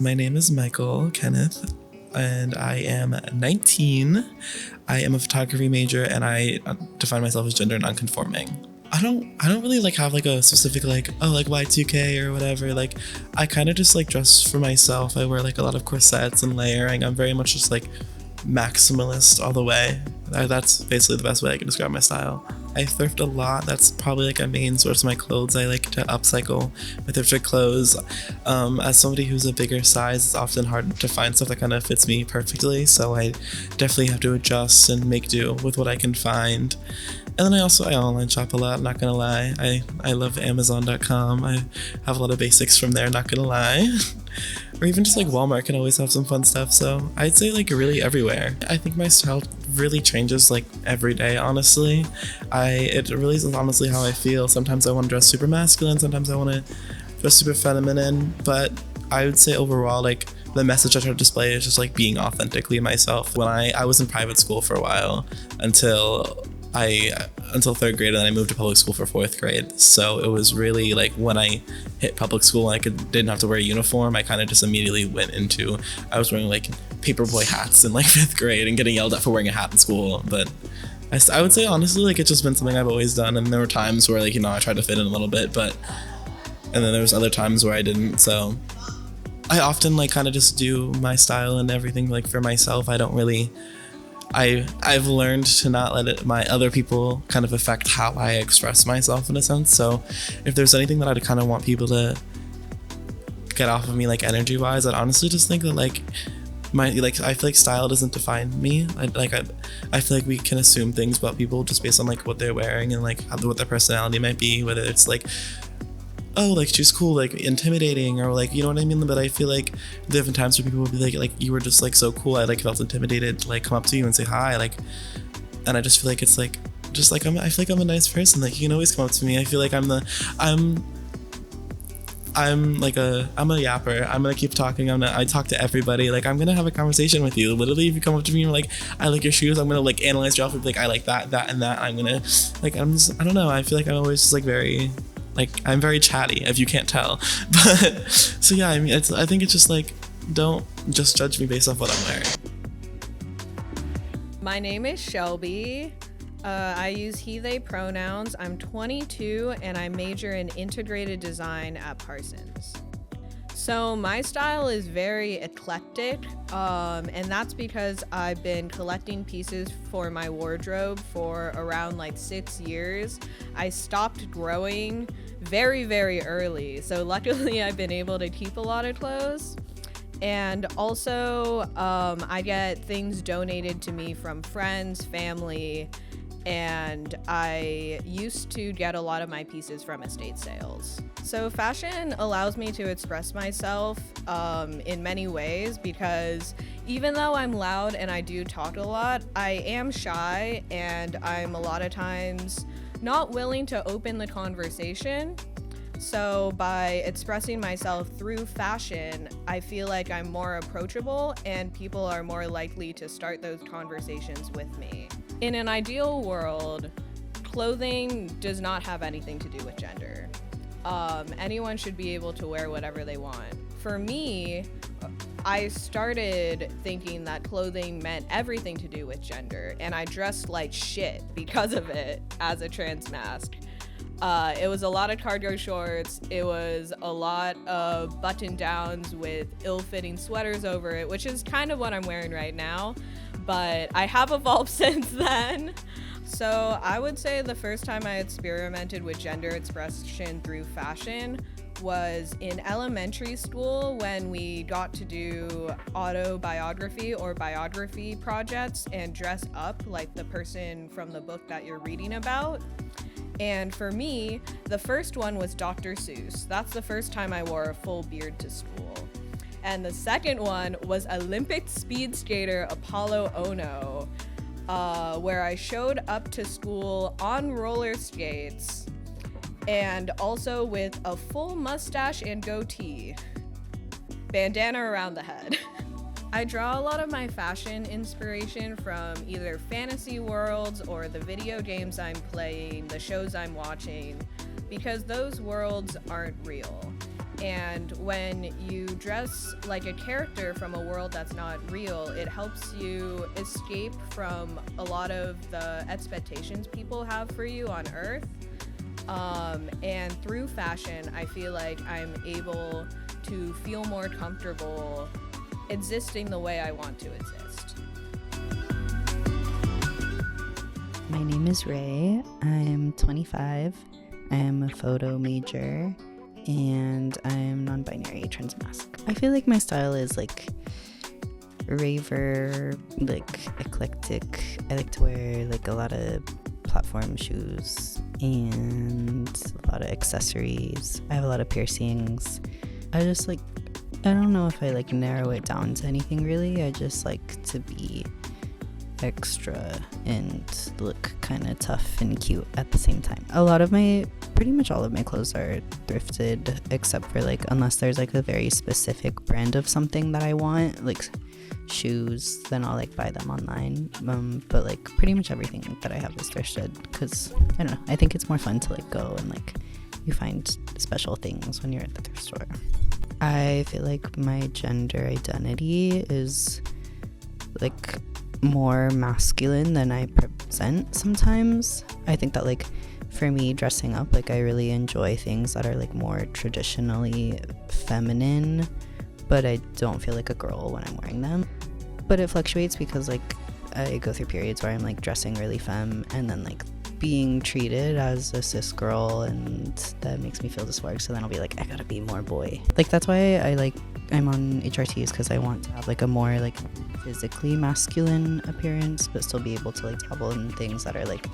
My name is Michael Kenneth, and I am 19. I am a photography major, and I define myself as gender nonconforming. I don't really have a specific Y2K or whatever. I kind of just dress for myself. I wear a lot of corsets and layering. I'm very much just maximalist all the way. That's basically the best way I can describe my style. I thrift a lot. That's probably a main source of my clothes. I like to upcycle my thrifted clothes. As somebody who's a bigger size, it's often hard to find stuff that kind of fits me perfectly, so I definitely have to adjust and make do with what I can find. And then I online shop a lot, not gonna lie. I love Amazon.com. I have a lot of basics from there, not gonna lie. Or even just Walmart can always have some fun stuff, so I'd say really everywhere. I think my style really changes every day, honestly. It really is honestly how I feel. Sometimes I want to dress super masculine, sometimes I want to dress super feminine, but I would say overall the message I try to display is just being authentically myself. When I was in private school for a while until third grade, and then I moved to public school for fourth grade. So it was really when I hit public school and didn't have to wear a uniform, I kind of just immediately went into, I was wearing paperboy hats in fifth grade and getting yelled at for wearing a hat in school. But I would say honestly it's just been something I've always done, and there were times where I tried to fit in a little bit, and then there was other times where I didn't. So I often kind of just do my style and everything for myself. I don't really I've learned to not let my other people kind of affect how I express myself in a sense. So if there's anything that I'd kind of want people to get off of me energy wise, I'd honestly just think that I feel style doesn't define me. I feel we can assume things about people just based on what they're wearing and what their personality might be, whether it's she's cool, intimidating, or you know what I mean. But I feel there have been times where people will be you were just so cool, I felt intimidated to come up to you and say hi, and I just feel it's I feel I'm a nice person. You can always come up to me. I feel I'm a yapper. I'm gonna keep talking. I talk to everybody. I'm gonna have a conversation with you. Literally, if you come up to me and you're I like your shoes, I'm gonna analyze your outfit. I like that, and that. I'm gonna I don't know. I feel I'm always just very I'm very chatty, if you can't tell. But so yeah, I mean, I think it's just don't just judge me based off what I'm wearing. My name is Shelby. I use he, they pronouns. I'm 22 and I major in integrated design at Parsons. So my style is very eclectic, and that's because I've been collecting pieces for my wardrobe for around 6 years. I stopped growing very, very early, so luckily I've been able to keep a lot of clothes. And also, I get things donated to me from friends, family, and I used to get a lot of my pieces from estate sales. So fashion allows me to express myself in many ways, because even though I'm loud and I do talk a lot, I am shy, and I'm a lot of times not willing to open the conversation. So by expressing myself through fashion, I feel I'm more approachable and people are more likely to start those conversations with me. In an ideal world, clothing does not have anything to do with gender. Anyone should be able to wear whatever they want. For me, I started thinking that clothing meant everything to do with gender, and I dressed like shit because of it as a trans mask. It was a lot of cargo shorts, it was a lot of button downs with ill-fitting sweaters over it, which is kind of what I'm wearing right now, but I have evolved since then. So I would say the first time I experimented with gender expression through fashion was in elementary school, when we got to do autobiography or biography projects and dress up like the person from the book that you're reading about. And for me, the first one was Dr. Seuss. That's the first time I wore a full beard to school. And the second one was Olympic speed skater Apollo Ono, where I showed up to school on roller skates and also with a full mustache and goatee, bandana around the head. I draw a lot of my fashion inspiration from either fantasy worlds or the video games I'm playing, the shows I'm watching, because those worlds aren't real. And when you dress like a character from a world that's not real, it helps you escape from a lot of the expectations people have for you on Earth. And through fashion, I feel like I'm able to feel more comfortable existing the way I want to exist. My name is Ray. I'm 25. I am a photo major, and I'm non-binary transmasc. I feel like my style is like raver, like eclectic. I like to wear like a lot of platform shoes and a lot of accessories. I have a lot of piercings. I don't know if I like narrow it down to anything really. I just like to be extra and look kind of tough and cute at the same time. Pretty much all of my clothes are thrifted, except for like unless there's like a very specific brand of something that I want, like shoes, then I'll like buy them online. But like pretty much everything that I have is thrifted because I don't know, I think it's more fun to like go and like you find special things when you're at the thrift store. I feel like my gender identity is like more masculine than I present sometimes. I think that like for me dressing up, like I really enjoy things that are like more traditionally feminine, but I don't feel like a girl when I'm wearing them. But it fluctuates because like I go through periods where I'm like dressing really femme and then like being treated as a cis girl, and that makes me feel dysphoric, so then I'll be like, I gotta be more boy. Like that's why I'm on HRTs, because I want to have like a more like physically masculine appearance but still be able to like dabble in things that are like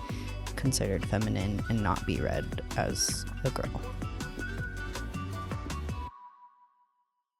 considered feminine and not be read as a girl.